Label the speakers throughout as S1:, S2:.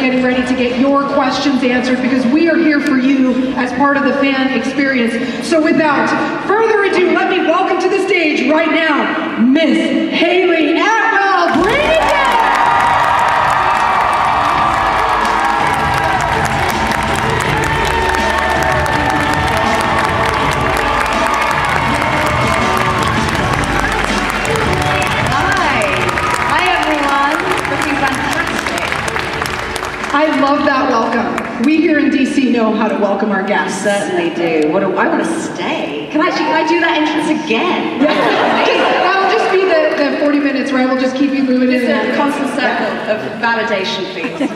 S1: getting ready to get your questions answered because we are here for you as part of the fan experience. So without further ado, let me welcome to the stage right now, Miss Hayley Atwell. Bring it down! I love that welcome. We here in DC know how to welcome our guests.
S2: Certainly do. I want to stay. Can I do that entrance again?
S1: Yeah. That'll just be the 40 minutes where I will just keep you moving in.
S2: It's a constant circle of validation, please.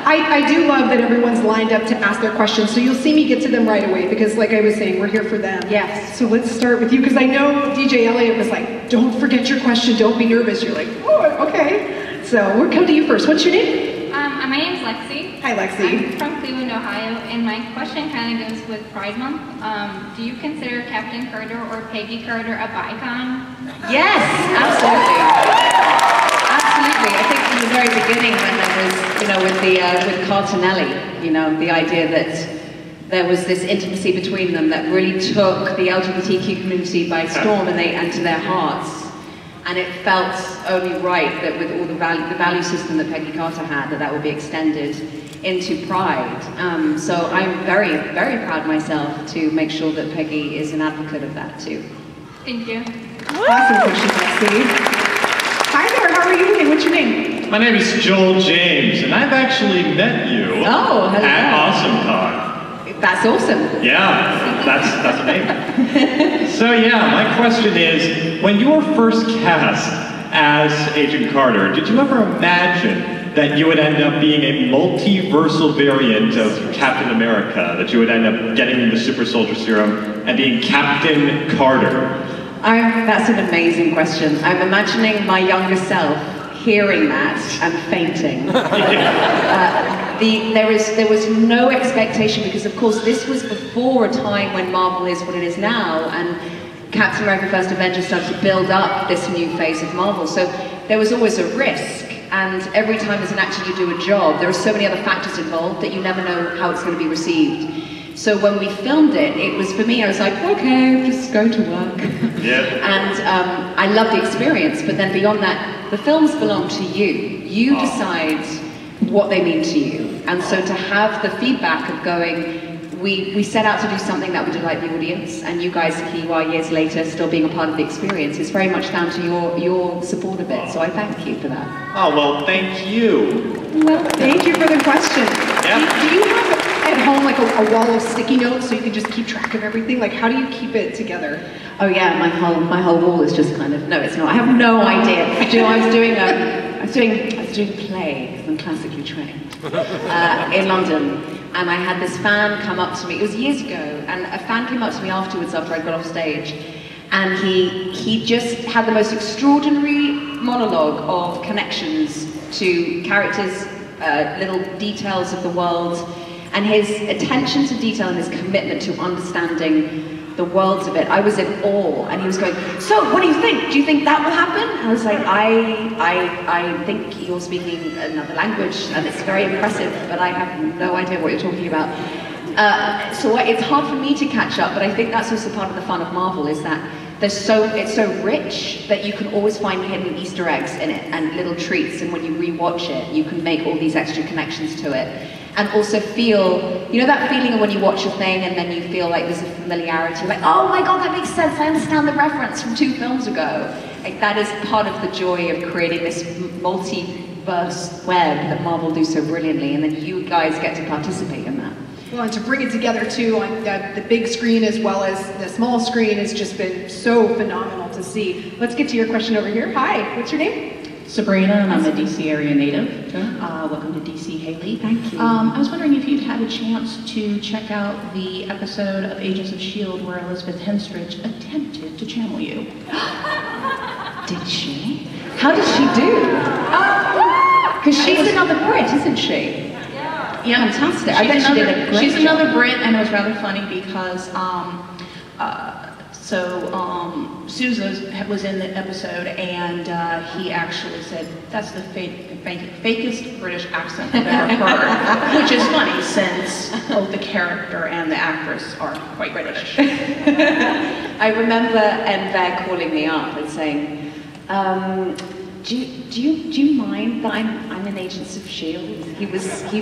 S1: I do love that everyone's lined up to ask their questions, so you'll see me get to them right away because, like I was saying, we're here for them.
S2: Yes.
S1: So let's start with you because I know DJ Elliott was like, don't forget your question, don't be nervous. You're like, oh, okay. So we'll come to you first. What's your name?
S3: My name's Lexi.
S1: Hi, Lexi.
S3: I'm from Cleveland, Ohio, and my question kind of goes with Pride Month. Do you consider Captain Carter or Peggy Carter a bicon?
S2: Yes, absolutely. Absolutely. I think from the very beginning when there was, with Carter and Ellie, the idea that there was this intimacy between them that really took the LGBTQ community by storm and to their hearts. And it felt only right that with all the value system that Peggy Carter had, that would be extended into Pride. So I'm very, very proud myself to make sure that Peggy is an advocate of that too.
S3: Thank you.
S1: Awesome question, Lexi. Hi there, how are you doing? What's your name?
S4: My name is Joel James, and I've actually met you at AwesomeCon.
S2: That's awesome.
S4: Yeah, that's amazing. So yeah, my question is, when you were first cast as Agent Carter, did you ever imagine that you would end up being a multiversal variant of Captain America, that you would end up getting the super soldier serum and being Captain Carter?
S2: That's an amazing question. I'm imagining my younger self hearing that and fainting. There was no expectation because, of course, this was before a time when Marvel is what it is now, and Captain America: First Avenger started to build up this new phase of Marvel. So there was always a risk, and every time as an actor you do a job, there are so many other factors involved that you never know how it's going to be received. So when we filmed it, it was for me, I was like, okay, I'm just going to work.
S4: Yeah.
S2: And I love the experience, but then beyond that, the films belong to you. You decide what they mean to you. And so to have the feedback of going, we set out to do something that would delight the audience, and you guys, here you are years later, still being a part of the experience. It's very much down to your support of it, so I thank you for that.
S4: Oh, well, thank you.
S1: Well, thank you for the question.
S4: Yeah.
S1: Do you have at home like a wall of sticky notes so you can just keep track of everything? Like, how do you keep it together?
S2: Oh yeah, my whole wall is just kind of, no, it's not. I have no idea. Do you know, I was doing a play, because I'm classically trained, in London. And I had this fan come up to me, it was years ago, and a fan came up to me afterwards after I got off stage, and he just had the most extraordinary monologue of connections to characters, little details of the world, and his attention to detail and his commitment to understanding the worlds of it. I was in awe, and he was going, so what do you think? Do you think that will happen? And I was like, I think you're speaking another language, and it's very impressive, but I have no idea what you're talking about. So it's hard for me to catch up, but I think that's also part of the fun of Marvel, is that it's so rich that you can always find hidden Easter eggs in it, and little treats, and when you rewatch it, you can make all these extra connections to it. And also feel, that feeling of when you watch a thing and then you feel like there's a familiarity, like, oh my god, that makes sense, I understand the reference from 2 films ago. Like, that is part of the joy of creating this multiverse web that Marvel do so brilliantly, and then you guys get to participate in that.
S1: Well, and to bring it together too on the big screen as well as the small screen has just been so phenomenal to see. Let's get to your question over here. Hi, what's your name?
S5: Sabrina, and I'm a DC area native. Welcome to DC, Hayley.
S2: Thank you.
S5: I was wondering if you'd had a chance to check out the episode of Agents of S.H.I.E.L.D. where Elizabeth Henstridge attempted to channel you.
S2: Did she? How did she do? Because she's another Brit, isn't she?
S5: Yeah,
S2: fantastic. I bet she did a great
S5: She's
S2: job.
S5: another Brit, and it was rather funny because So Sousa was in the episode, and he actually said, "That's the fakest British accent I've ever heard," which is funny since both the character and the actress are quite British.
S2: I remember Enver calling me up and saying, do you mind that I'm an Agents of S.H.I.E.L.D.? He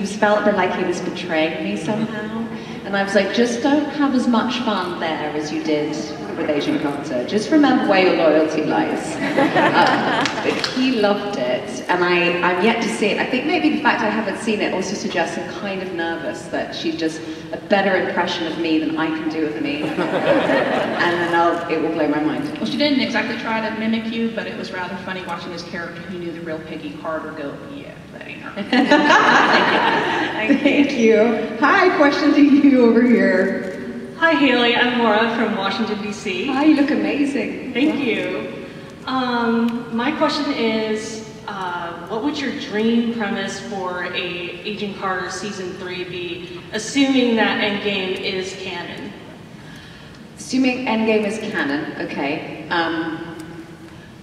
S2: was felt that like he was betraying me somehow. And I was like, just don't have as much fun there as you did with Agent Carter. Just remember where your loyalty lies. But he loved it, and I'm yet to see it. I think maybe the fact I haven't seen it also suggests I'm kind of nervous that she does a better impression of me than I can do of me. And then it will blow my mind.
S5: Well, she didn't exactly try to mimic you, but it was rather funny watching this character who knew the real Peggy Carter go, yeah, that ain't her.
S1: Thank you. Hi, question to you over here.
S6: Hi Hayley, I'm Laura from Washington, D.C.
S2: Hi, you look amazing.
S6: Thank you. My question is, what would your dream premise for Agent Carter Season 3 be, assuming that Endgame is canon?
S2: Assuming Endgame is canon, okay.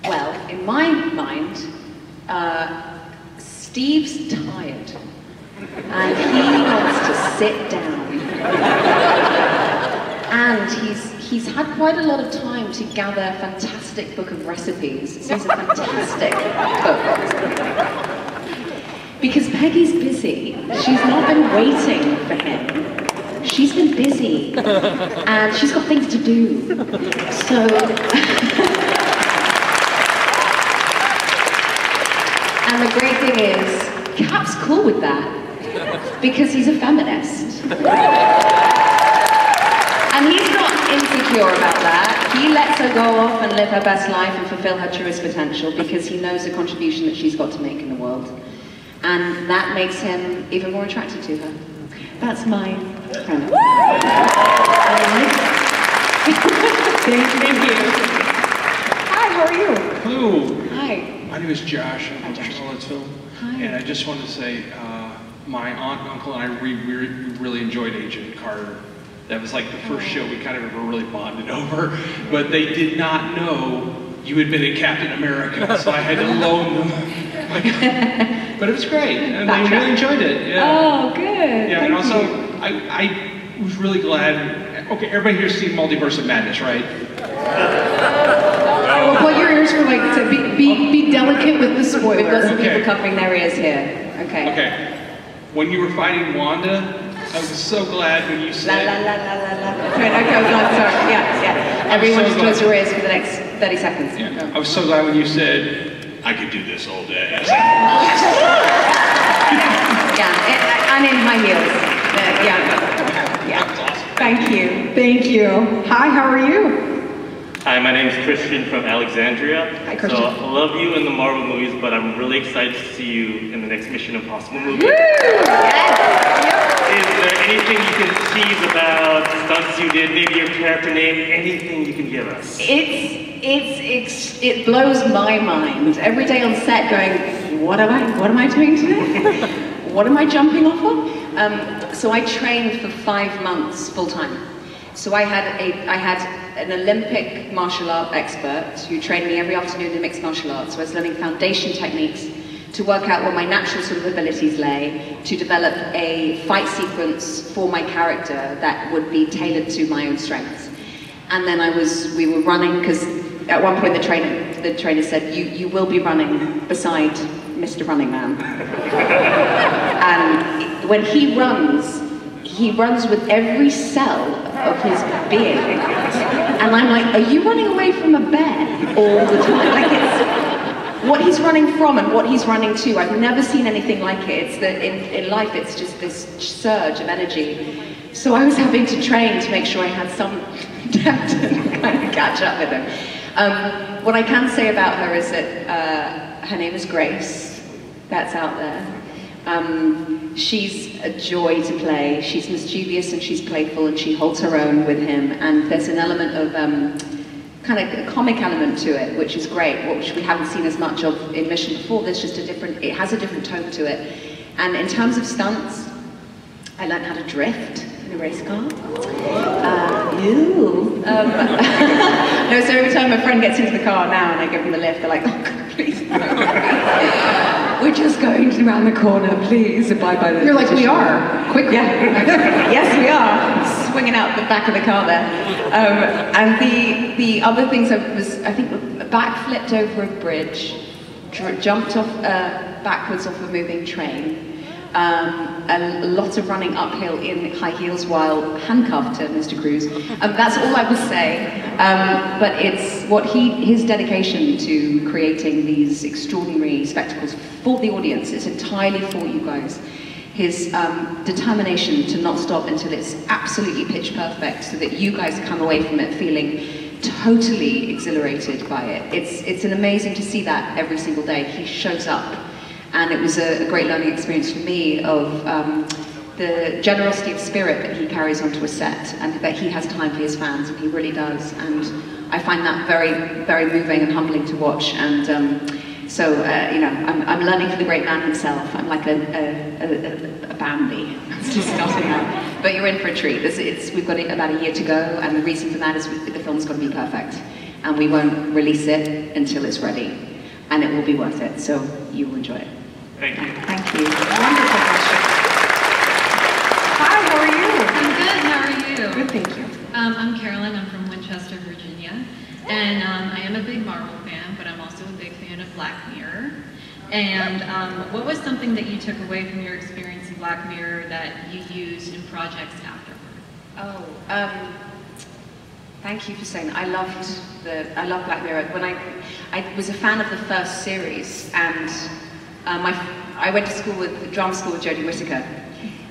S2: Well, in my mind, Steve's tired, and he wants to sit down. And he's had quite a lot of time to gather a fantastic book of recipes. It's a fantastic book. Because Peggy's busy. She's not been waiting for him. She's been busy. And she's got things to do. So... And the great thing is, Cap's cool with that. Because he's a feminist. And he's not insecure about that. He lets her go off and live her best life and fulfill her truest potential because he knows the contribution that she's got to make in the world. And that makes him even more attracted to her. That's my premise.
S6: Thank you.
S1: Hi, how are you?
S7: Hello.
S2: Hi.
S7: My name is Josh. I'm from Charlottesville.
S2: Hi.
S7: And I just wanted to say, my aunt and uncle and I really enjoyed Agent Carter. That was like the first show we kind of ever really bonded over. But they did not know you had been in Captain America, so I had to loan them. But it was great, and they really enjoyed it. Yeah.
S2: Oh, good.
S7: Yeah,
S2: Thank
S7: and also,
S2: you.
S7: I was really glad. Okay, everybody here's seen Multiverse of Madness, right?
S1: Well, put your ears for like to be delicate with the spoilers.
S2: We've got some
S7: Okay.
S2: people covering their ears here. Okay.
S7: Okay. When you were fighting Wanda, I was so glad when you
S2: La
S7: said...
S2: la la la la la. Okay, no, sorry. Yeah. Everyone just close your ears for the next 30 seconds.
S7: Yeah. I was so glad when you said, I could do this all day. I was like,
S2: Yeah, and in high heels. Yeah.
S7: That's awesome.
S2: Thank you.
S1: Thank you. Hi, how are you?
S8: Hi, my name is Christian from Alexandria.
S1: Hi, Christian.
S8: So I love you in the Marvel movies, but I'm really excited to see you in the next Mission Impossible movie.
S1: Woo!
S8: Is there anything you can tease about stunts you did, maybe your character name, anything you can give us?
S2: It blows my mind. Every day on set going, what am I doing today? What am I jumping off of? So I trained for 5 months full time. So I had an Olympic martial art expert who trained me every afternoon in mixed martial arts. So I was learning foundation techniques to work out where my natural sort of abilities lay, to develop a fight sequence for my character that would be tailored to my own strengths. And then we were running, because at one point the trainer said, you will be running beside Mr. Running Man. And when he runs with every cell of his being. And I'm like, are you running away from a bear all the time? Like, it's what he's running from and what he's running to. I've never seen anything like it. It's that in life, it's just this surge of energy. So I was having to train to make sure I had some time to kind of catch up with him. What I can say about her is that her name is Grace. That's out there. She's a joy to play. She's mischievous and she's playful and she holds her own with him. And there's an element of kind of a comic element to it, which is great, which we haven't seen as much of in Mission before. There's just it has a different tone to it. And in terms of stunts, I learned how to drift in a race car. No, so every time my friend gets into the car now and I give them the lift, they're like, oh, God, please. We're just going around the corner, please. Abide by the
S1: You're like, we are. Quick.
S2: Yeah. Yes, we are. Swinging out the back of the car there. And the other things I think, backflipped over a bridge, jumped off backwards off a moving train. A lot of running uphill in high heels while handcuffed to Mr. Cruz. That's all I will say. But it's what his dedication to creating these extraordinary spectacles for the audience. It's entirely for you guys. His determination to not stop until it's absolutely pitch perfect, so that you guys come away from it feeling totally exhilarated by it. It's an amazing to see that every single day. He shows up. And it was a great learning experience for me of the generosity of spirit that he carries onto a set, and that he has time for his fans, and he really does. And I find that very, very moving and humbling to watch. And so, you know, I'm learning from the great man himself. I'm like a Bambi, just starting out. But you're in for a treat. We've got about a year to go, and the reason for that is the film's got to be perfect. And we won't release it until it's ready. And it will be worth it, so you will enjoy it.
S8: Thank you.
S2: Thank you. Wonderful question.
S9: Hi, how are you?
S10: I'm good, how are you?
S9: Good, thank you.
S10: I'm Carolyn, I'm from Winchester, Virginia. And I am a big Marvel fan, but I'm also a big fan of Black Mirror. And what was something that you took away from your experience in Black Mirror that you used in projects afterward?
S2: Thank you for saying that. I love Black Mirror. When I was a fan of the first series, and I went to school with drama school with Jodie Whittaker,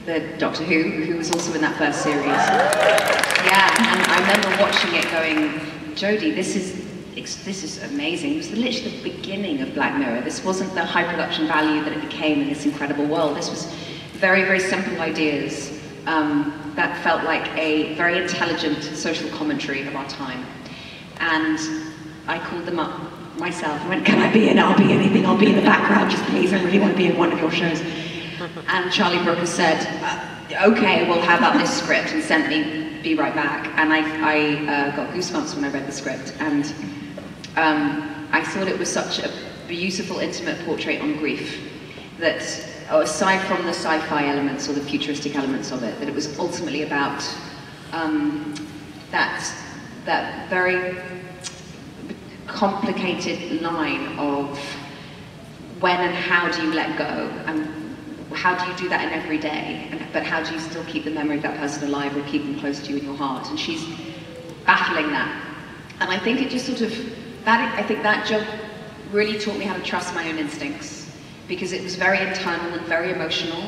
S2: the Doctor Who was also in that first series. Yeah, and I remember watching it going, Jodie, this is amazing. It was literally the beginning of Black Mirror. This wasn't the high production value that it became in this incredible world. This was very, very simple ideas that felt like a very intelligent social commentary of our time. And I called them up myself. I went, can I be in? I'll be anything. I'll be in the background. Just please, I really want to be in one of your shows. And Charlie Brooker said, okay, well, how about this script? And sent me, be right back. And I got goosebumps when I read the script. And I thought it was such a beautiful, intimate portrait on grief that, aside from the sci-fi elements or the futuristic elements of it, that it was ultimately about that very complicated line of when and how do you let go, and how do you do that in every day, but how do you still keep the memory of that person alive or keep them close to you in your heart? And she's battling that. And I think it just sort of, I think that job really taught me how to trust my own instincts, because it was very internal and very emotional.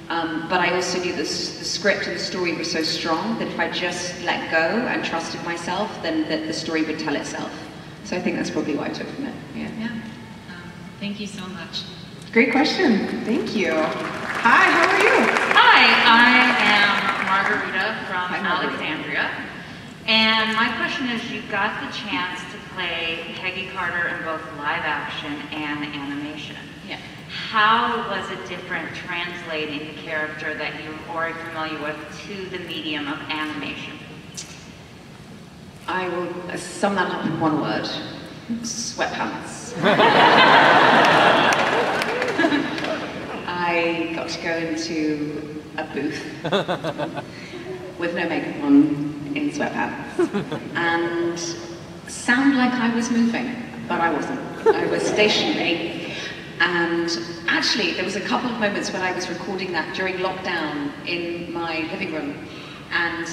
S2: But I also knew the script and the story were so strong that if I just let go and trusted myself, then the story would tell itself. So I think that's probably what I took from it.
S10: Yeah. Thank you so much.
S9: Great question. Thank you. Hi, how are you?
S11: Hi, I am Margarita from Alexandria. And my question is, you got the chance to play Peggy Carter in both live action and animation.
S2: Yeah.
S11: How was it different translating the character that you're already familiar with to the medium of animation?
S2: I will sum that up in one word: sweatpants. I got to go into a booth with no makeup on, in sweatpants, and sound like I was moving, but I wasn't. I was stationary. And actually, there was a couple of moments when I was recording that during lockdown in my living room, and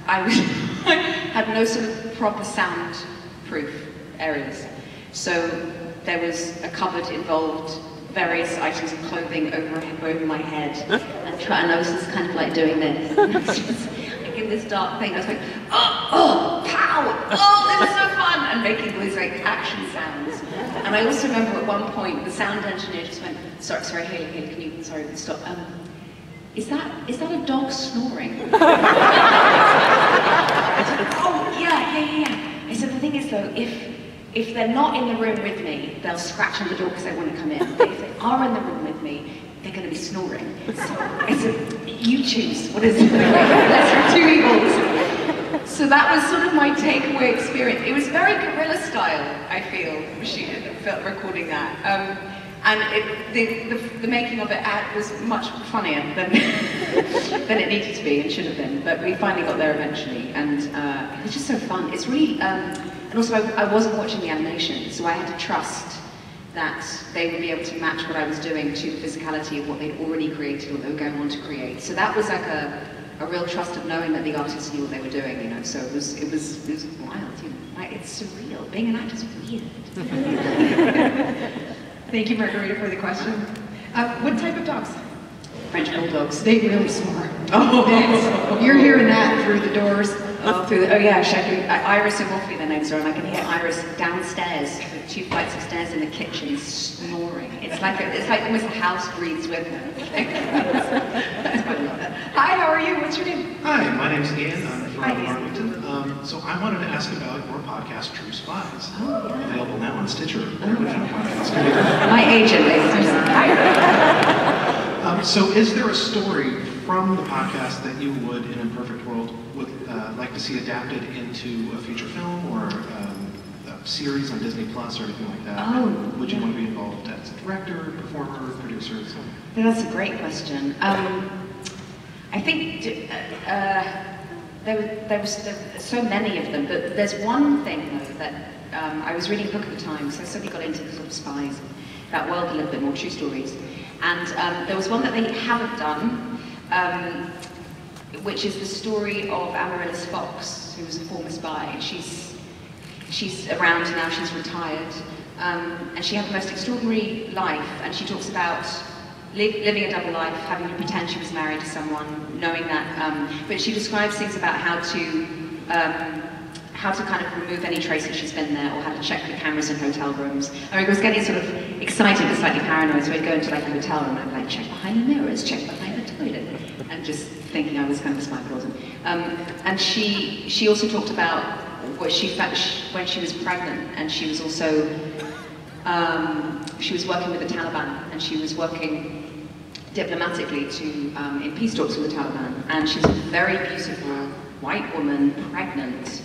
S2: I had no sort of proper soundproof areas. So there was a cupboard involved, various items of clothing over my head, and I was just kind of like doing this. Like in this dark thing, I was like, oh, pow, oh, this is so fun, and making these like action sounds. And I also remember at one point, the sound engineer just went, sorry, Hayley, can you, stop. Is that a dog snoring? I said, oh, yeah. I said, the thing is though, if they're not in the room with me, they'll scratch on the door because they want to come in. But if they are in the room with me, they're going to be snoring. So I said, you choose. What is it? Lesser of two evils. So that was sort of my takeaway experience. It was very guerrilla style, I feel, recording that. And the making of it was much funnier than, than it needed to be and should have been. But we finally got there eventually, and it was just so fun. It's really, and also I wasn't watching the animation, so I had to trust that they would be able to match what I was doing to the physicality of what they'd already created, what they were going on to create. So that was like a real trust of knowing that the artists knew what they were doing, you know. So it was wild, you know. Like, it's surreal. Being an actor is weird.
S1: Thank you, Margarita, for the question. What type of dogs?
S2: French bulldogs.
S1: They really smart.
S2: Oh,
S1: you're hearing that through the doors.
S2: Oh yeah, Iris and Wolfie, their names are, and I can hear Iris downstairs, with 2 flights of stairs in the kitchen, snoring. It's like almost the house breathes with her. That's quite a lot. Hi, how are you? What's your name?
S12: Hi, my name's Ian. I'm from Arlington. So I wanted to ask about your podcast, True Spies.
S2: Oh, yeah.
S12: Available now on Stitcher.
S2: My agent, ladies and gentlemen.
S12: So is there a story from the podcast that you would, in a perfect world, would like to see adapted into a feature film or a series on Disney Plus or anything like that?
S2: Oh,
S12: would you want to be involved as a director, performer, producer?
S2: That's a great question. I think there was so many of them, but there's one thing though that I was reading a book at the time, so I suddenly got into the sort of spies, that world a little bit more, true stories. And there was one that they haven't done, which is the story of Amaryllis Fox, who was a former spy. She's around now, she's retired, and she had the most extraordinary life, and she talks about living a double life, having to pretend she was married to someone, knowing that, but she describes things about how to kind of remove any trace that she's been there, or how to check the cameras in hotel rooms. I mean, I was getting sort of excited and slightly paranoid, so I'd go into like a hotel room and I'd like, check behind the mirrors, check behind the toilet, and just thinking I was kind of a spy for them. And she also talked about what she felt when she was pregnant, and she was also, she was working with the Taliban, and she was working diplomatically in peace talks with the Taliban, and she's a very beautiful white woman, pregnant,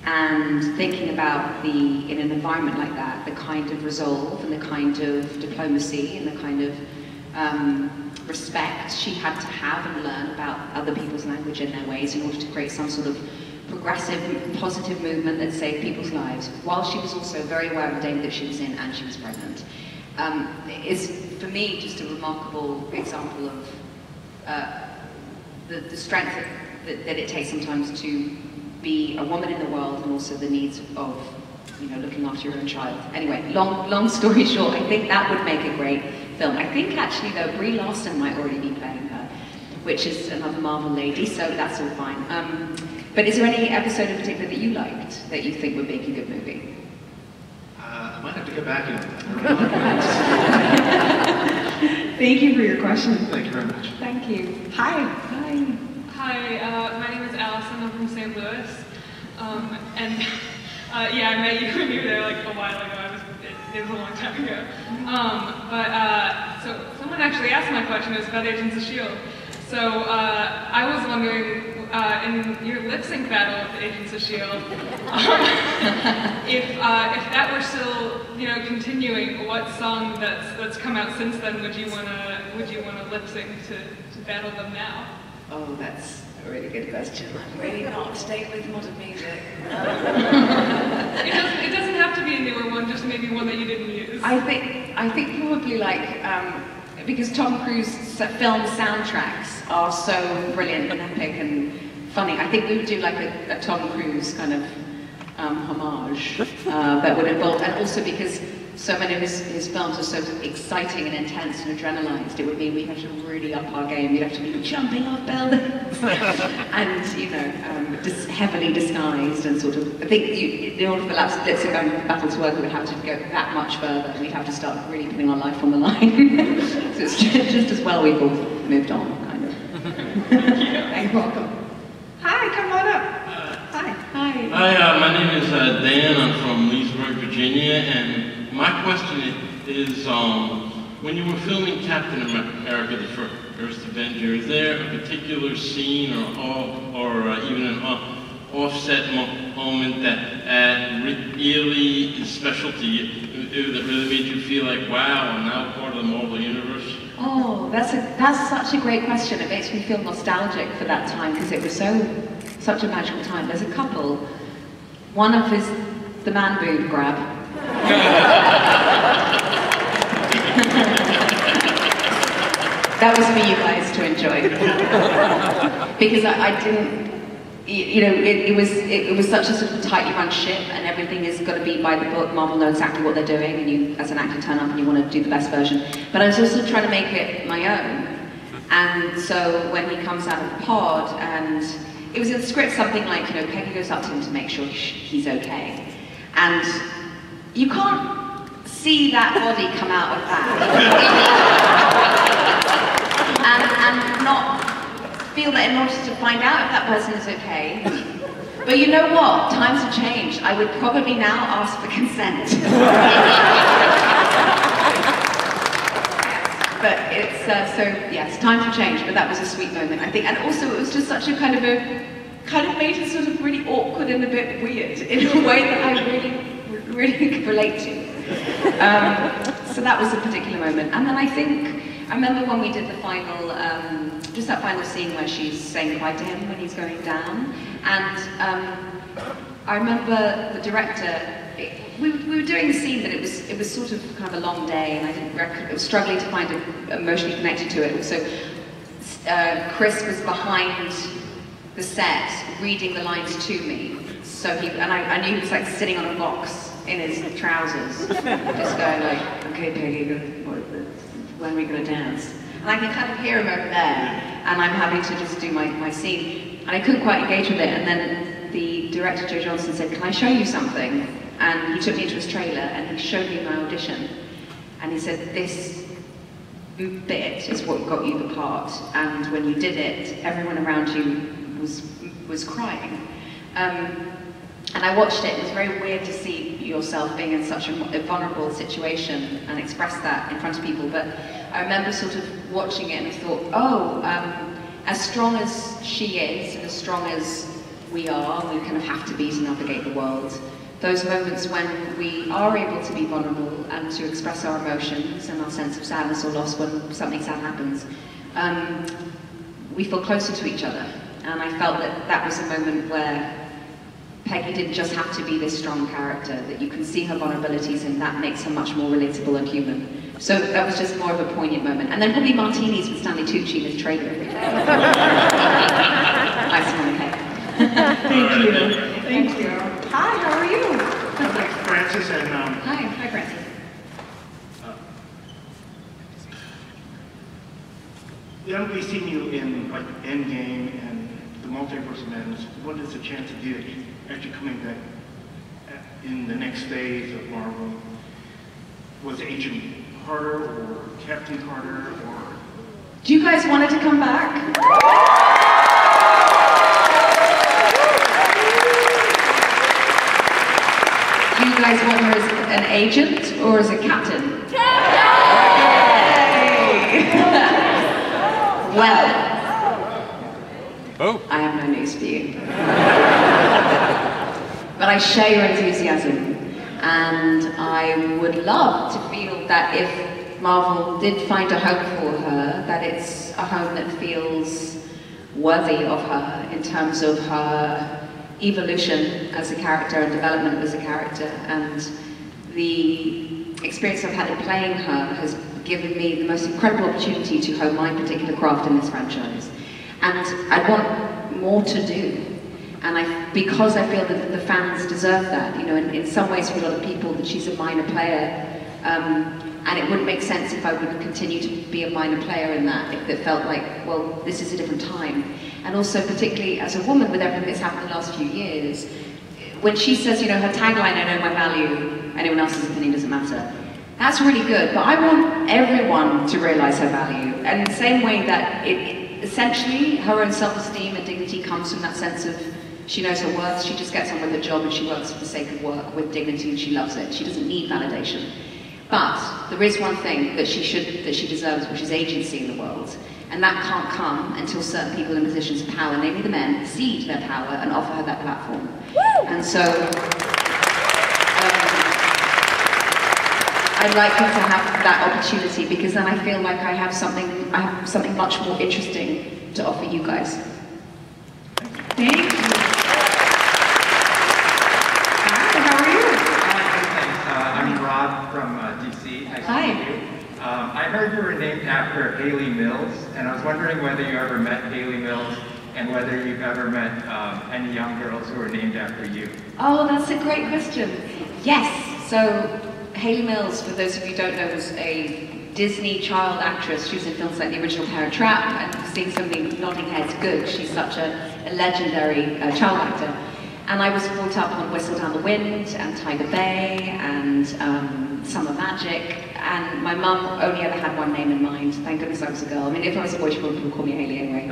S2: and thinking about in an environment like that, the kind of resolve and the kind of diplomacy and the kind of respect she had to have and learn about other people's language and their ways in order to create some sort of progressive, positive movement that saved people's lives, while she was also very aware of the danger that she was in and she was pregnant. Is, for me, just a remarkable example of the strength that it takes sometimes to be a woman in the world, and also the needs of, you know, looking after your own child. Anyway, long story short, I think that would make a great film. I think actually though, Brie Larson might already be playing her, which is another Marvel lady, so that's all fine. But is there any episode in particular that you liked, that you think would make a good movie?
S12: I might have to get back to that.
S1: Thank you for your question.
S12: Thank you very much.
S1: Thank you. Hi.
S13: Hi, my name is Allison. I'm from St. Louis. Yeah, I met you when you were there like a while ago. It was a long time ago. So someone actually asked my question. It was about Agents of S.H.I.E.L.D. So I was wondering, in your lip sync battle with Agents of S.H.I.E.L.D., if that were still, you know, continuing, what song that's come out since then would you wanna lip sync to battle them now?
S2: Oh, that's a really good question. I'm really not staying with modern music.
S13: It doesn't have to be a newer one, just maybe one that you didn't use.
S2: I think probably like, because Tom Cruise film soundtracks are so brilliant and epic and funny, I think we would do like a Tom Cruise kind of homage that would involve, and also because so many of his films are so exciting and intense and adrenalized, it would mean we have to really up our game. We'd have to be jumping off buildings and, you know, heavily disguised and sort of, I think in order for lip sync battle to work, we would have to go that much further. We'd have to start really putting our life on the line. So it's just as well we've all moved on, kind of.
S1: You're welcome. Hi, come on up. Hi.
S14: Hi, my name is Dan. I'm from Leesburg, Virginia, and my question is, when you were filming Captain America, the First Avenger, is there a particular scene or even offset moment that really is special to you, that really made you feel like, wow, I'm now part of the Marvel Universe?
S2: Oh, that's such a great question. It makes me feel nostalgic for that time because it was such a magical time. There's a couple. One of is the man boob grab. That was for you guys to enjoy. Because I didn't, you know, it was such a sort of tightly run ship, and everything is got to be by the book. Marvel know exactly what they're doing, and you, as an actor, turn up and you want to do the best version. But I was also trying to make it my own. And so when he comes out of the pod, and it was in the script something like, you know, Peggy goes up to him to make sure he's okay. And you can't see that body come out of that. and not feel that in order to find out if that person is okay. But you know what? Times have changed. I would probably now ask for consent. But it's, so yes, times have changed, but that was a sweet moment, I think. And also it was just such a kind of made it sort of really awkward and a bit weird in a way that I really could relate to. So that was a particular moment. And then I remember when we did the final, just that final scene where she's saying goodbye to him when he's going down. And I remember the director, we were doing the scene, but it was sort of kind of a long day, and I was struggling to find emotionally connected to it. So Chris was behind the set, reading the lines to me. So I knew he was like sitting on a box in his trousers, just going like, okay, Peggy, when are we going to dance? And I can kind of hear him over there, and I'm having to just do my scene. And I couldn't quite engage with it, and then the director, Joe Johnson, said, can I show you something? And he took me into his trailer, and he showed me my audition. And he said, this bit is what got you the part, and when you did it, everyone around you was crying. And I watched it. It was very weird to see yourself being in such a vulnerable situation and express that in front of people. But I remember sort of watching it and I thought, oh, as strong as she is, and as strong as we are, we kind of have to be to navigate the world. Those moments when we are able to be vulnerable and to express our emotions and our sense of sadness or loss when something sad happens, we feel closer to each other. And I felt that that was a moment where Peggy didn't just have to be this strong character, that you can see her vulnerabilities, and that makes her much more relatable and human. So that was just more of a poignant moment. And then probably martinis with Stanley Tucci in his trailer every day. Nice one, okay.
S1: Thank you. Thank you. Hi, how are you?
S15: I'm like Francis, and
S2: Hi, Francis.
S15: We've seen you in like Endgame and the Multiverse of Madness. What is the chance of you actually coming back in the next phase of Marvel? Was Agent Carter or Captain Carter or?
S2: Do you guys want it to come back? Do you guys want her as an agent or as a captain? Well, I have no news for you. But I share your enthusiasm, and I would love to feel that if Marvel did find a home for her, that it's a home that feels worthy of her in terms of her evolution as a character and development as a character. And the experience I've had in playing her has given me the most incredible opportunity to hone my particular craft in this franchise. And I want more to do. And because I feel that the fans deserve that, you know, in some ways for a lot of people that she's a minor player, and it wouldn't make sense if I would continue to be a minor player in that, if it felt like, well, this is a different time. And also particularly as a woman with everything that's happened in the last few years, when she says, you know, her tagline, I know my value, anyone else's opinion doesn't matter, that's really good, but I want everyone to realize her value. And in the same way that essentially her own self-esteem and dignity comes from that sense of she knows her worth, she just gets on with her job and she works for the sake of work with dignity and she loves it. She doesn't need validation. But there is one thing that she deserves, which is agency in the world. And that can't come until certain people in positions of power, namely the men, cede their power and offer her that platform. And so I'd like her to have that opportunity, because then I feel like I have something much more interesting to offer you guys.
S1: Thank you. Hi, how are you?
S16: I'm Rob from DC. Nice to meet you. I heard you were named after Hayley Mills, and I was wondering whether you ever met Hayley Mills and whether you've ever met any young girls who are named after you.
S2: Oh, that's a great question. Yes. So Hayley Mills, for those of you who don't know, was a Disney child actress. She was in films like The Original Parent Trap, and seeing so many nodding heads, good. She's such a legendary child actor. And I was brought up on Whistle Down the Wind and Tiger Bay and Summer Magic, and my mum only ever had one name in mind. Thank goodness I was a girl. I mean, if I was a boy, she probably would call me Hayley anyway.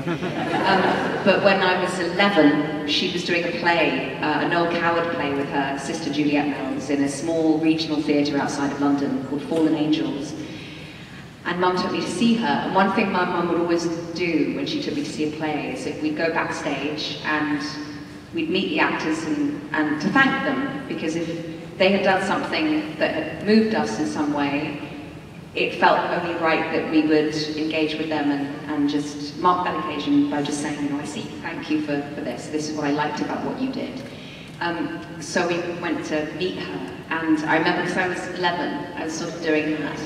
S2: But when I was 11, she was doing a play, a Noel Coward play with her sister Juliet Mills in a small regional theatre outside of London called Fallen Angels. And Mum took me to see her. And one thing my mum would always do when she took me to see a play is that we'd go backstage and we'd meet the actors and to thank them, because if they had done something that had moved us in some way, it felt only right that we would engage with them and just mark that occasion by just saying, you know, I see, thank you for this. This is what I liked about what you did. So we went to meet her, and I remember, because I was 11, I was sort of doing that,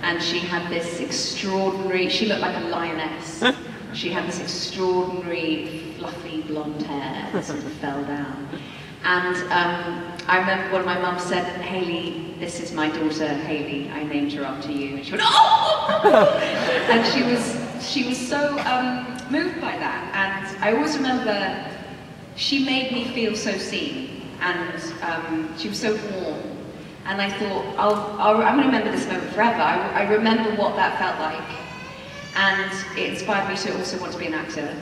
S2: and she had this extraordinary, she looked like a lioness. She had this extraordinary fluffy blonde hair that sort of fell down. And I remember when my mum said, Hayley, this is my daughter, Hayley, I named her after you. And she went, oh! And she was so moved by that. And I always remember she made me feel so seen. And she was so warm. And I thought, I'm going to remember this moment forever. I remember what that felt like. And it inspired me to also want to be an actor.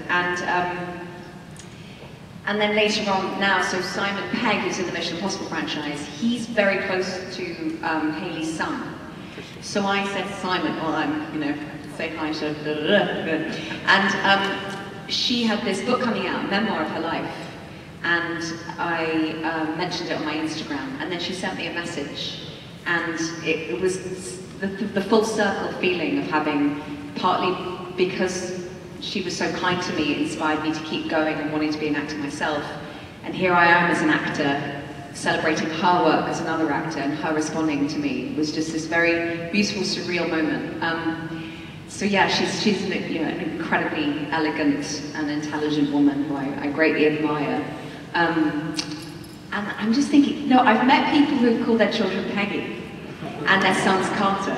S2: And then later on now, so Simon Pegg, who's in the Mission Impossible franchise, he's very close to Hayley's son. So I said to Simon, well, say hi to and she had this book coming out, a memoir of her life, and I mentioned it on my Instagram, and then she sent me a message, and it was the full circle feeling of having, partly because she was so kind to me, it inspired me to keep going and wanting to be an actor myself. And here I am as an actor, celebrating her work as another actor, and her responding to me. It was just this very beautiful, surreal moment. So yeah, she's an incredibly elegant and intelligent woman who I greatly admire. And I'm just thinking, no, I've met people who have called their children Peggy, and their sons Carter,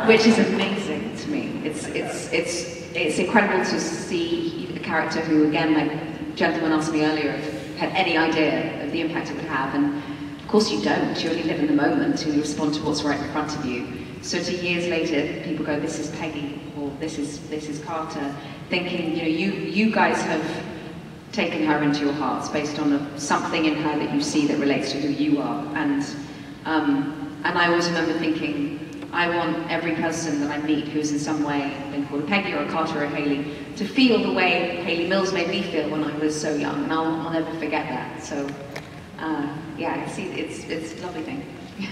S2: which is amazing to me. It's incredible to see a character who, again, like the gentleman asked me earlier, had any idea of the impact it would have. And of course you don't. You only live in the moment and you respond to what's right in front of you. So to years later, people go, this is Peggy, or this is Carter, thinking, you guys have taken her into your hearts based on something in her that you see that relates to who you are. And I always remember thinking, I want every person that I meet who's in some way been called a Peggy or a Carter or a Hayley to feel the way Hayley Mills made me feel when I was so young, and I'll never forget that. So, yeah, it's a lovely thing.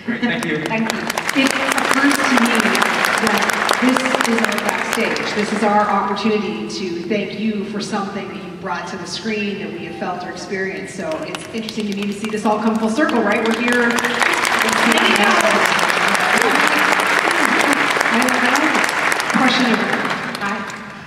S16: Great, thank you.
S2: Thank you.
S1: It occurs to me that this is our backstage. This is our opportunity to thank you for something that you brought to the screen that we have felt or experienced. So it's interesting to me to see this all come full circle, right? We're here. Question over there. Hi.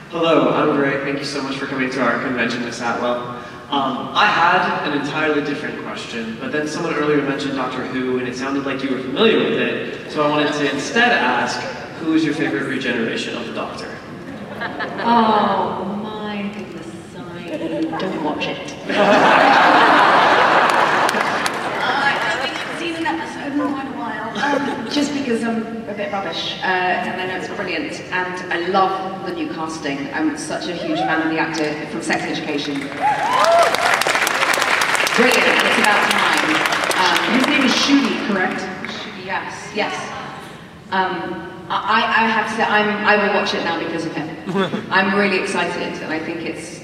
S17: Hello, I'm Greg. Thank you so much for coming to our convention, Miss Atwell. I had an entirely different question, but then someone earlier mentioned Doctor Who, and it sounded like you were familiar with it, so I wanted to instead ask, who is your favorite regeneration of the Doctor?
S2: Oh my goodness, sorry, don't watch it. I don't think I've seen an episode in quite a while, just because I'm a bit rubbish, and I know it's brilliant, and I love the new casting. I'm such a huge fan of the actor from Sex Education. Brilliant, it's about time.
S1: His name is Shooty, correct?
S2: Yes, yes. I have to say, I will watch it now because of him. I'm really excited, and I think it's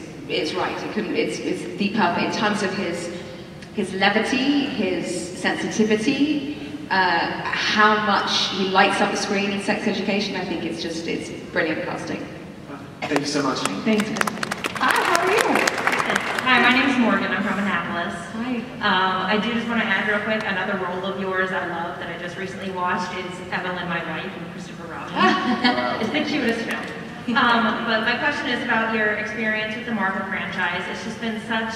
S2: right. It's the perfect in terms of his levity, his sensitivity, how much he lights up the screen in Sex Education. I think it's brilliant casting.
S17: Thank you so much.
S2: Thanks. Hi, how are you?
S18: Hi, my name is Morgan. I'm from Annapolis. Hi. I do just want to add real quick, another role of yours I love that I just recently watched is Evelyn, My Wife, from Christopher Robin. It's the cutest film. But my question is about your experience with the Marvel franchise. It's just been such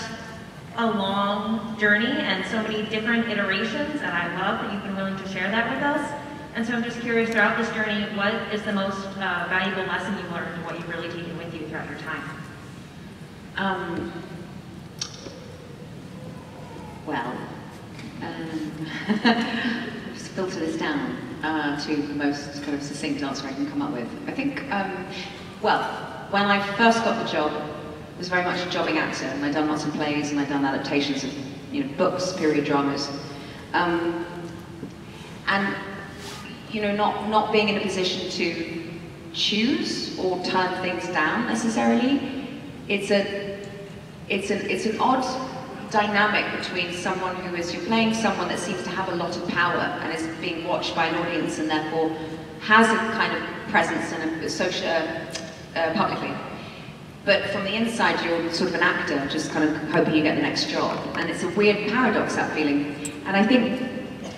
S18: a long journey and so many different iterations, and I love that you've been willing to share that with us. And so I'm just curious, throughout this journey, what is the most valuable lesson you learned and what you've really taken with you throughout your time?
S2: Just filter this down to the most kind of succinct answer I can come up with. I think, well, when I first got the job, I was very much a jobbing actor, and I'd done lots of plays, and I'd done adaptations of books, period dramas. And not being in a position to choose or turn things down necessarily, it's an odd dynamic between someone who is, you're playing someone that seems to have a lot of power and is being watched by an audience and therefore has a kind of presence and a social, publicly. But from the inside, you're sort of an actor, just kind of hoping you get the next job. And it's a weird paradox, that feeling. And I think,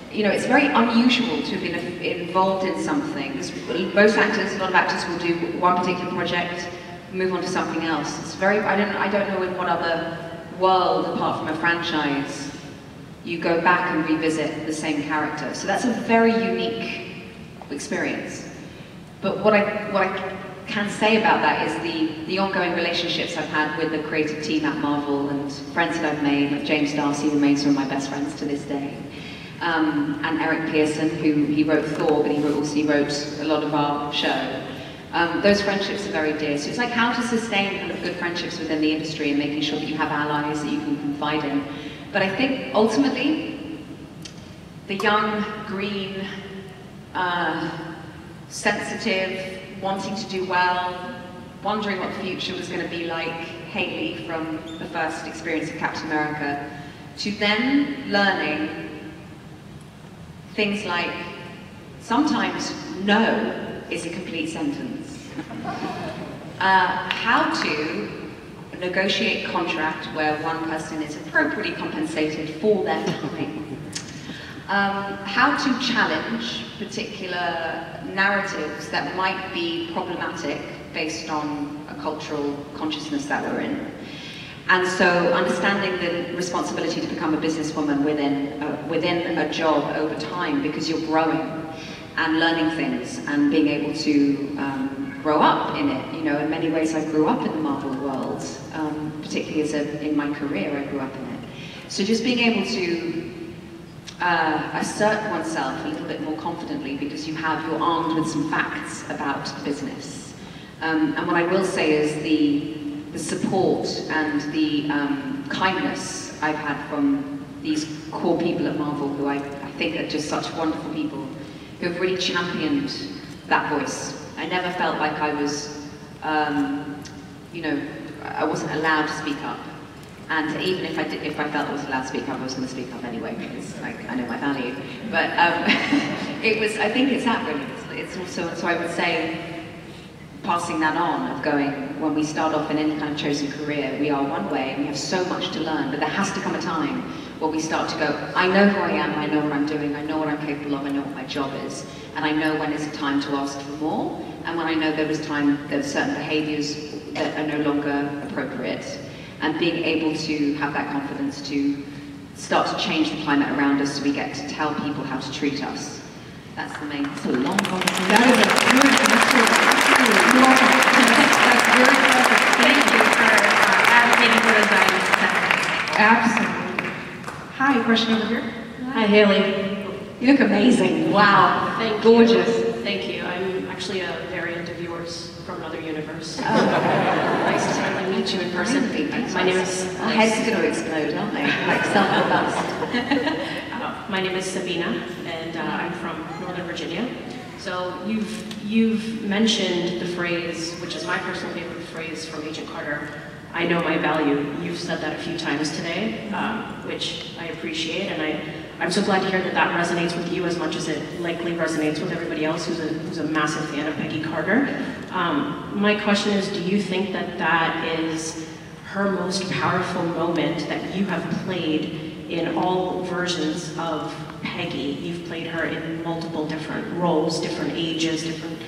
S2: it's very unusual to have been involved in something. Most actors, a lot of actors will do one particular project, move on to something else. It's very, I don't know in what other world, apart from a franchise, you go back and revisit the same character. So that's a very unique experience. But what I can say about that is the ongoing relationships I've had with the creative team at Marvel and friends that I've made, like James Darcy remains one of my best friends to this day. And Eric Pearson, he wrote Thor, but he wrote a lot of our show. Those friendships are very dear. So it's like how to sustain kind of good friendships within the industry and making sure that you have allies that you can confide in. But I think ultimately, the young, green, sensitive, wanting to do well, wondering what the future was going to be like, Hayley from the first experience of Captain America, to then learning things like sometimes no is a complete sentence. How to negotiate contract where one person is appropriately compensated for their time. How to challenge particular narratives that might be problematic based on a cultural consciousness that we're in. And so understanding the responsibility to become a businesswoman within a job over time, because you're growing and learning things and being able to grow up in it. In many ways I grew up in the Marvel world, particularly in my career I grew up in it. So just being able to assert oneself a little bit more confidently because you're armed with some facts about the business. And what I will say is the support and the kindness I've had from these core people at Marvel, who I think are just such wonderful people, who have really championed that voice. I never felt like I was, I wasn't allowed to speak up. And even if I felt I was allowed to speak up, I was going to speak up anyway, because I know my value. But I think it's that really. It's also, so I would say, passing that on, of going, when we start off in any kind of chosen career, we are one way, and we have so much to learn, but there has to come a time where we start to go, I know who I am, I know what I'm doing, I know what I'm capable of, I know what my job is, and I know when it's time to ask for more, and when I know there's certain behaviours that are no longer appropriate, and being able to have that confidence to start to change the climate around us so we get to tell people how to treat us. That's the main, it's a long conversation.
S1: That is a good answer. That's very perfect.
S18: Thank you for advocating for those values.
S1: Absolutely. Hi, question over here.
S19: Hi, Hayley.
S2: You look amazing. Wow.
S19: Thank
S2: Gorgeous.
S19: you. Thank you. I'm actually a variant of yours from another universe.
S2: Nice to finally meet you in person.
S19: My name is...
S2: Our heads going to explode, aren't they? Like self-bust.
S19: My name is Sabina, and I'm from Northern Virginia. So you've mentioned the phrase, which is my personal favorite phrase from Agent Carter, "I know my value." You've said that a few times today, which I appreciate, and I'm so glad to hear that that resonates with you as much as it likely resonates with everybody else who's a massive fan of Peggy Carter. My question is, do you think that that is her most powerful moment that you have played in all versions of Peggy? You've played her in multiple different roles, different ages, different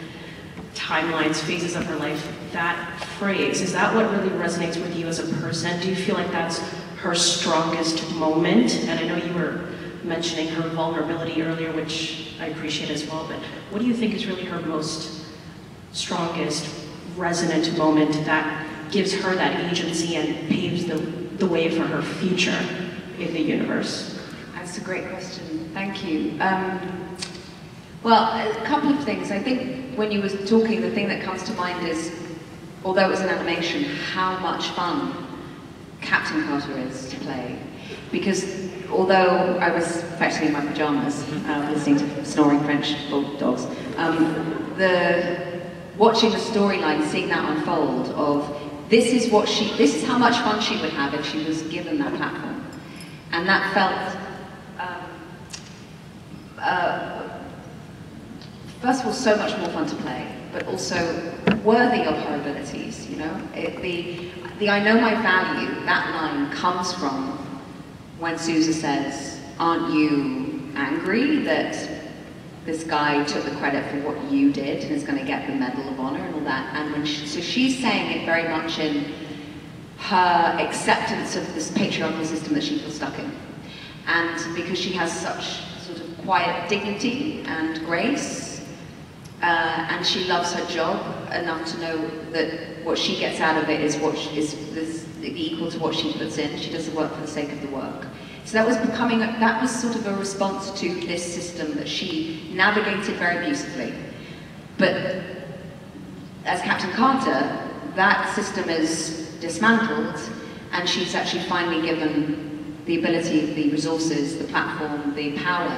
S19: timelines, phases of her life. That phrase, is that what really resonates with you as a person? Do you feel like that's her strongest moment? And I know you were mentioning her vulnerability earlier, which I appreciate as well, but what do you think is really her most strongest resonant moment that gives her that agency and paves the way for her future in the universe?
S2: That's a great question. Thank you. Well, a couple of things. I think when you were talking, the thing that comes to mind is, although it was an animation, how much fun Captain Carter is to play. Because although I was effectively in my pajamas, listening to snoring French bulldogs, watching the storyline, seeing that unfold of this is how much fun she would have if she was given that platform. And that felt, first of all, so much more fun to play, but also worthy of her abilities, you know? The "I know my value," that line comes from when Sousa says, "Aren't you angry that this guy took the credit for what you did and is going to get the Medal of Honor," and all that? And so she's saying it very much in her acceptance of this patriarchal system that she feels stuck in. And because she has such sort of quiet dignity and grace, and she loves her job enough to know that what she gets out of it is equal to what she puts in. She does the work for the sake of the work. So that was sort of a response to this system that she navigated very beautifully. But as Captain Carter, that system is dismantled, and she's actually finally given the ability, the resources, the platform, the power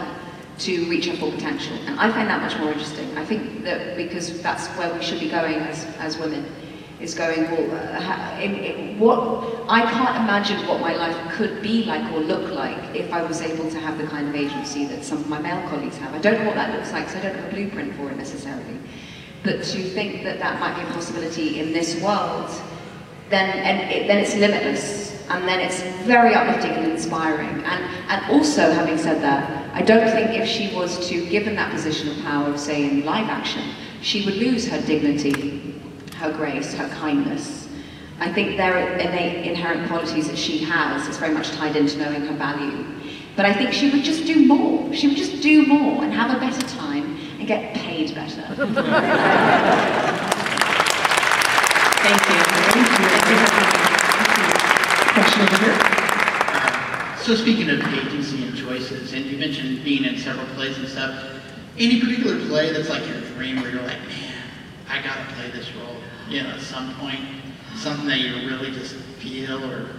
S2: to reach her full potential. And I find that much more interesting. I think that because that's where we should be going as women, is going, well, I can't imagine what my life could be like or look like if I was able to have the kind of agency that some of my male colleagues have. I don't know what that looks like, so I don't have a blueprint for it necessarily. But to think that that might be a possibility in this world, then it's limitless. And then it's very uplifting and inspiring. And also, having said that, I don't think if she was to given that position of power, say in live action, she would lose her dignity, her grace, her kindness. I think there are innate inherent qualities that she has. It's very much tied into knowing her value. But I think she would just do more. She would just do more and have a better time and get paid better.
S19: Thank you.
S20: Question over here. So speaking of agency and choices, and you mentioned being in several plays and stuff, any particular play that's like your dream where you're like, man, I gotta play this role, you know, at some point, something that you really just feel, or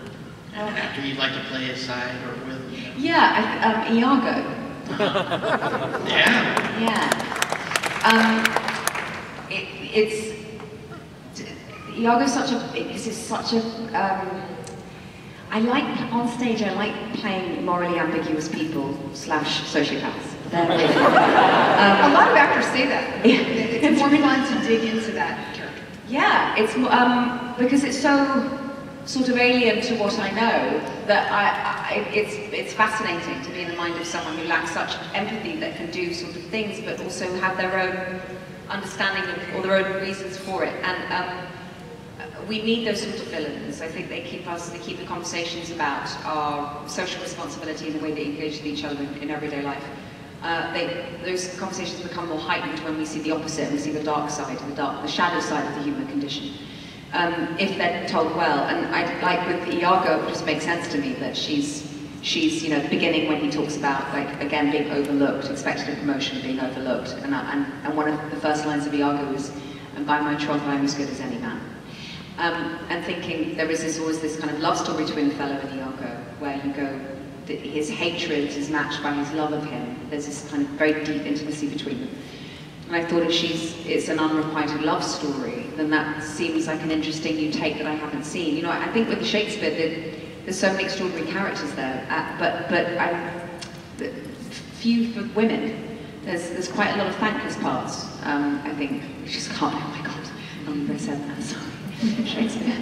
S20: an actor you'd like to play aside or with? You know?
S2: Yeah, Iago.
S20: Yeah.
S2: Yeah. Iago's such a, I like, on stage, I like playing morally ambiguous people / sociopaths.
S1: A lot of actors say that. It's more fun to dig into that character.
S2: Yeah, it's because it's so sort of alien to what I know that it's fascinating to be in the mind of someone who lacks such empathy that can do sort of things, but also have their own understanding of, or their own reasons for it. And we need those sort of villains. I think they keep the conversations about our social responsibility and the way they engage with each other in everyday life. Those conversations become more heightened when we see the opposite, and we see the dark side, the shadow side of the human condition. If they're told well, and like with Iago, it just makes sense to me that she's you know, at the beginning when he talks about, like, again, being overlooked, expected a promotion, being overlooked, and one of the first lines of Iago is, "And by my troth I am as good as any man." And thinking there is always this kind of love story between Othello and Iago, where you go, his hatred is matched by his love of him. There's this kind of very deep intimacy between them. And I thought if it's an unrequited love story, then that seems like an interesting new take that I haven't seen. You know, I think with the Shakespeare, there's so many extraordinary characters there, but few for women. There's quite a lot of thankless parts, I think. You just can't, oh my God, I'm very sad now, sorry. Shakespeare.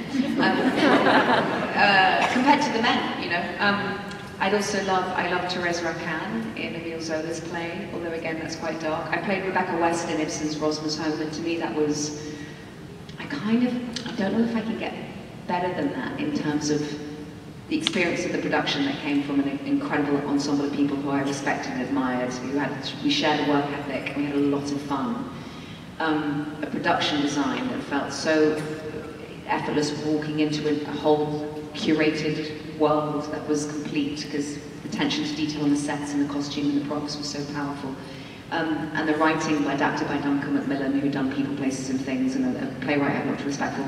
S2: Compared to the men, you know. I love Therese Racan in Emile Zola's play, although again that's quite dark. I played Rebecca West in Ibsen's Rosmersholm, and to me that was, I don't know if I can get better than that in terms of the experience of the production that came from an incredible ensemble of people who I respected and admired, we shared a work ethic, and we had a lot of fun. A production design that felt so effortless, walking into a whole curated world that was complete, because the attention to detail on the sets and the costume and the props was so powerful. And the writing adapted by Duncan Macmillan, who'd done People, Places and Things, and a playwright I have much respect for.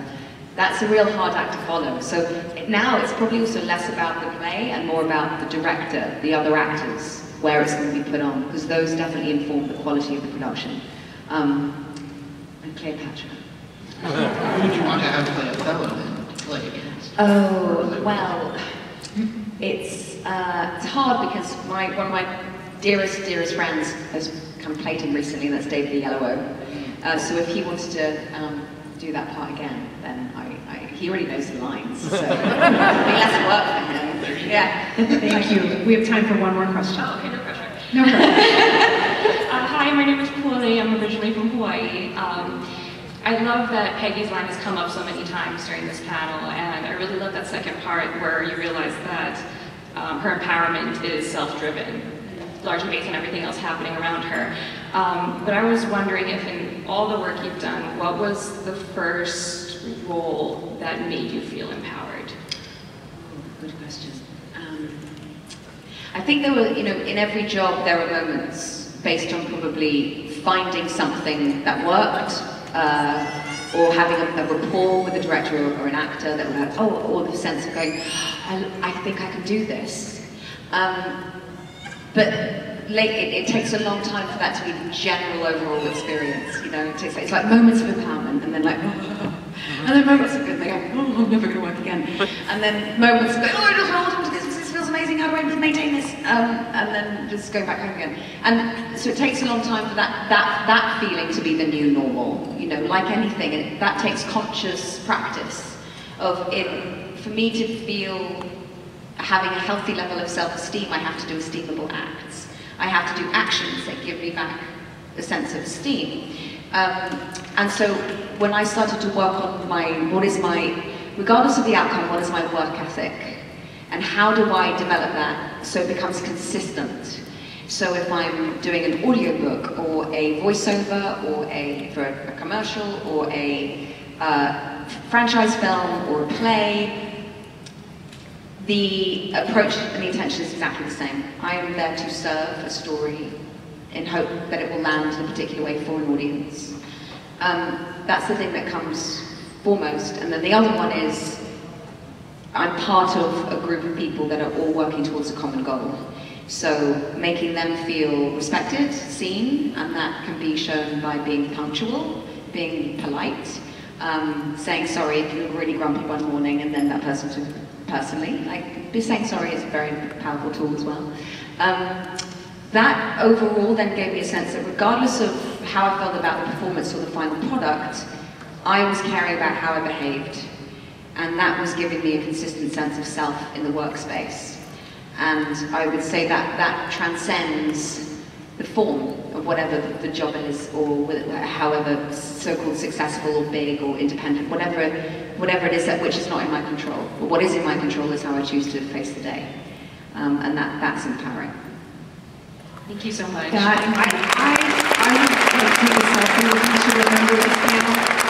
S2: That's a real hard act to follow. So now it's probably also less about the play and more about the director, the other actors, where it's going to be put on, because those definitely inform the quality of the production. And Cleopatra.
S20: Who would you want to have play Othello then? Play against?
S2: Oh, well, it's hard because one of my dearest friends has kind of played him recently, and that's David the Yellow. So if he wanted to do that part again, then he already knows the lines, so it'll be less work for him. Yeah.
S1: Thank you. We have time for one more question.
S13: Oh, okay, no pressure.
S1: No pressure.
S13: Hi, my name is Puli. I'm originally from Hawaii. I love that Peggy's line has come up so many times during this panel, and I really love that second part where you realize that her empowerment is self-driven, largely based on everything else happening around her. But I was wondering if in all the work you've done, what was the first role that made you feel empowered?
S2: Good question. I think there were, you know, in every job there are moments based on probably finding something that worked, or having a rapport with a director or an actor that would have, or the sense of going, I think I can do this. But it takes a long time for that to be the general overall experience. You know, it's like moments of empowerment, and then like, and then moments of good, they go, I'm never going to work again. And then moments of, I just hold on to this feels amazing, how do I maintain this? And then just go back home again. And so it takes a long time for that feeling to be the new normal. You know, like anything, that takes conscious practice of it. For me to feel having a healthy level of self-esteem, I have to do esteemable acts. I have to do actions that give me back a sense of esteem. And so when I started to work on regardless of the outcome, what is my work ethic? And how do I develop that so it becomes consistent? So if I'm doing an audiobook or a voiceover or for a commercial or a franchise film or a play, the approach and the intention is exactly the same. I am there to serve a story in hope that it will land in a particular way for an audience. That's the thing that comes foremost. And then the other one is I'm part of a group of people that are all working towards a common goal. So making them feel respected, seen, and that can be shown by being punctual, being polite, saying sorry if you were really grumpy one morning and then that person took it personally. Like, saying sorry is a very powerful tool as well. That overall then gave me a sense that regardless of how I felt about the performance or the final product, I was caring about how I behaved. And that was giving me a consistent sense of self in the workspace. And I would say that that transcends the form of whatever the job is, or however so-called successful or big or independent, whatever it is which is not in my control. But what is in my control is how I choose to face the day. And that's empowering.
S13: Thank you so much.
S1: I would like to take this opportunity to remember this panel.